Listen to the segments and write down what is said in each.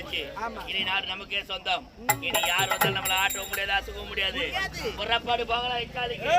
ஆயாச்சு. இனி நாடு நமக்கே சொந்தம். இனி யார் வந்தாலும் நம்மள ஆட்டவும் முடியாது, அசுக்கவும் முடியாது. புறப்பாடு போகலாம். இக்காலிக்கு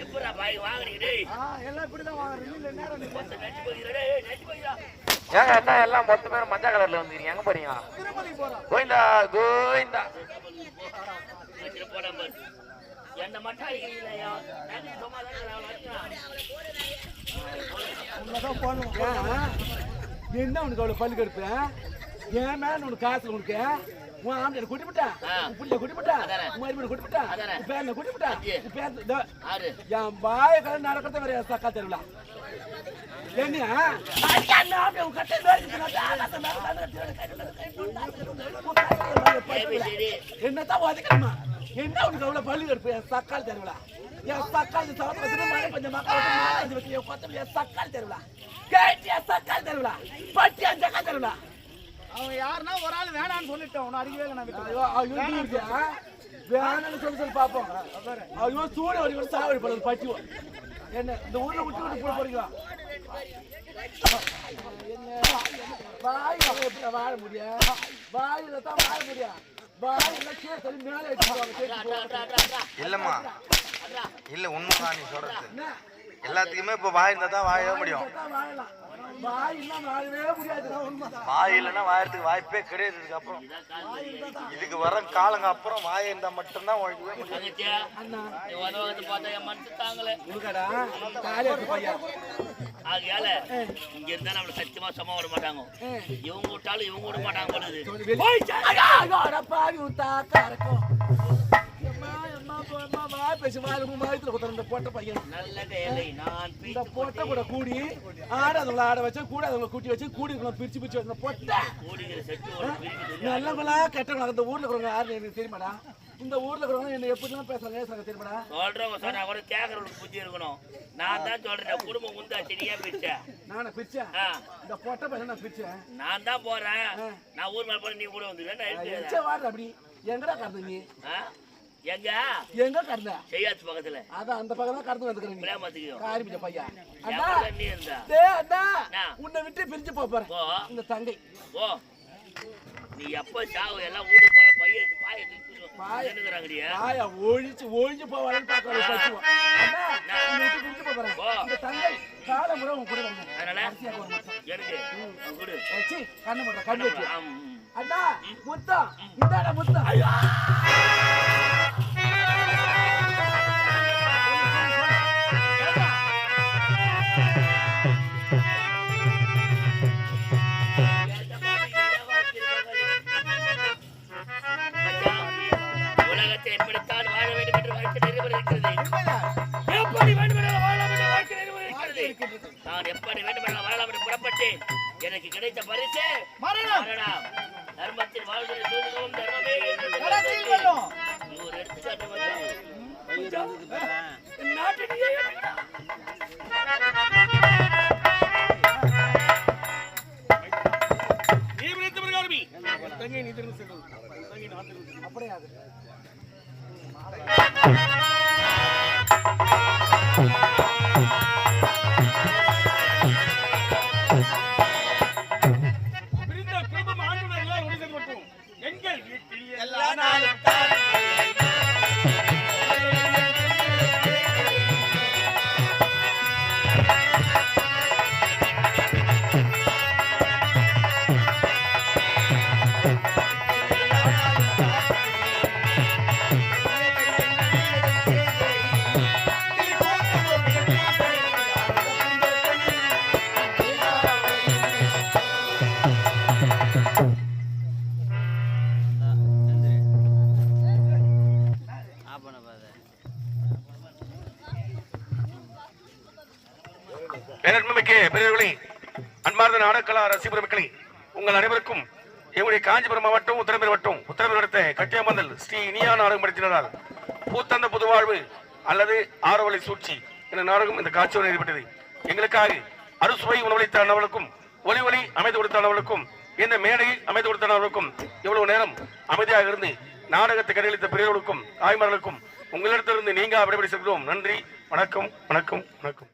எப்படா பாய் வாங்குறீங்க? எல்லாம் இப்படிதான் வாங்குறீங்க. ஏங்க என்ன எல்லாம் மொத்த பேரும் மஞ்சள் கலர்ல வந்துருக்கீங்க? எங்க போறீங்க? கோவிந்தா கோவிந்தா. என்ன மட்டும் என்ன உனக்கு அவ்வளவு பல்லு கெடுப்ப? என் மேல உனக்கு காசு உனக்கு உன் ஆம்பளை குட்டிவிட்டா, புள்ள குட்டிவிட்டா, மருமனை குட்டிவிட்டா, பேரனை குட்டிவிட்டா, என் பாய கதை நடக்கிறத வேற சக்கா தெருவிழா என்னத்தான் உதைக்கணுமா? என்ன உனக்கு அவ்வளவு பல்லு கெடுப்பு? என் சக்கால் தெருவிழா, என் சக்கால் மழை கொஞ்சம் மக்கள் சக்கால் தெருவிழா, சக்கால் தெருவிழா, பட்டியா சக்கால் தெருவிழா. அவங்க யாருன்னா ஒரு ஆள் வேணான்னு சொல்லிட்டோம். அடிக்கவே வேணான்னு சொல்லி பாப்போம். ஐயோ சூட வரைக்கும் சாவடி போடுறது பட்டிவோம். என்ன இந்த ஊர்ல விட்டு விட்டு போட போறீங்களா? வாய் எப்படி வாழ முடியும்? வாயில தான் வாழ முடியும். இல்லம்மா இல்ல உண்மைதான் நீ சொல்றது. எல்லாத்துக்குமே இப்ப வாய் இருந்தா தான் வாழவே முடியும். வாய் இல்லைன்னா வாயறதுக்கு வாய்ப்பே கிடையாது. இதுக்கப்புறம் இதுக்கு வர காலங்க அப்புறம் வாய் இருந்தா மட்டும்தான் உழைக்கவே முடியும். ஆகையால இங்க இருந்தா நம்மள சத்தியமா சம விட மாட்டாங்க. இவங்க விட்டாலும் இவங்க விட மாட்டாங்க போடுது. கூடி ஆடாதவங்களை ஆட வச்சு கூடாதவங்களை கூட்டி வச்சு கூடி பிரிச்சு பிரிச்சு வச்சு பொட்டை நல்லவங்களா கெட்டவங்களா இந்த ஊர்ல இருக்கிறவங்க யாரு எனக்கு தெரியுமாடா? இந்த ஊர்ல இருக்கிறவங்க என்ன எப்படிலாம் பேசுறாங்க தெரியுமாடா? சொல்றவங்க சொன்னா கூட கேக்குறவங்களுக்கு புத்தி இருக்கணும். நான் தான் சொல்றேன் குடும்பம் உண்டா சரியா பிரிச்சேன். நானே பிரிச்சேன். இந்த பொட்டை பையன் நான் பிரிச்சேன். நான் தான் போறேன். நான் ஊர் மேல போறேன், நீ கூட வந்துருவேன். அப்படி எங்கடா கடந்து நீ? எங்க எங்க கடந்த? செய்யாச்சு பக்கத்துல. அதான் அந்த பக்கம் தான் கடந்து வந்துக்கிறீங்க. பிரேமத்துக்கு காரிபிட்ட பையன். அண்ணா நீ இருந்தா அண்ணா உன்னை விட்டு பிரிஞ்சு போறேன். இந்த தங்கை ஓ நீ எப்ப சாவு எல்லாம் ஊருக்கு போற பையன் பாய என்னங்கறாங்கடியா? பாய ஒழிச்சு போவான்னு பாக்கறேன். அண்ணா உன்னை விட்டு பிரிஞ்சு போறேன். இந்த தங்கை காலமுறை உன் கூட வரணும். அதனால எனக்கு குடு. ஏச்சி கண்ணு போடுற கண்ணு வெச்சு. அண்ணா முத்தம் இந்தாடா முத்தம். ஐயா உலகத்தை எப்படித்தான் வாழ வேண்டும் என்று வாழ்க்கை நிறைவேறுகிறது. எப்படி வேண்டுமென்றாலும் வாழலாம் என்று வாழ்க்கை நிறைவேறுகிறது. நான் எப்படி வேண்டுமென்றாலும் வாழலாம் என்று புறப்பட்டேன். எனக்கு கிடைத்த பரிசு மரணம். தர்மத்தில் வாழ்கிற சூழ்நிலும் தர்மமே ஒரு எடுத்துக்காட்டு நாட்டிலேயே நீ விடுத்து பிரகாரமி தங்கை நீ திரும்ப செல்லும் தங்கை நான் திரும்ப அப்படியே ஆகுது. பேரன்மிக்க பெரியவர்களே, அன்பார்ந்த நாடகலா ரசிகர் மக்களே, உங்கள் அனைவருக்கும் எங்களுடைய காஞ்சிபுரம் மாவட்டம் உத்தரமேர் வட்டம் உத்தரமேர் அடுத்த கட்டியாமந்தல் ஸ்ரீ இனியா நாடகம் படுத்தினார். பூத்தந்த புதுவாழ்வு அல்லது ஆரவலை சூழ்ச்சி என்ற நாடகம் இந்த காட்சியோடு ஏற்பட்டது. எங்களுக்காக அறுசுவை உணவளித்த அண்ணவர்களுக்கும் ஒலி ஒலி அமைத்து கொடுத்த அண்ணவர்களுக்கும் இந்த மேடையில் அமைத்து கொடுத்த அண்ணவர்களுக்கும் இவ்வளவு நேரம் அமைதியாக இருந்து நாடகத்தை கையளித்த பெரியவர்களுக்கும் தாய்மார்களுக்கும் உங்களிடத்திலிருந்து நீங்க விடைபெற செல்கிறோம். நன்றி, வணக்கம், வணக்கம், வணக்கம்.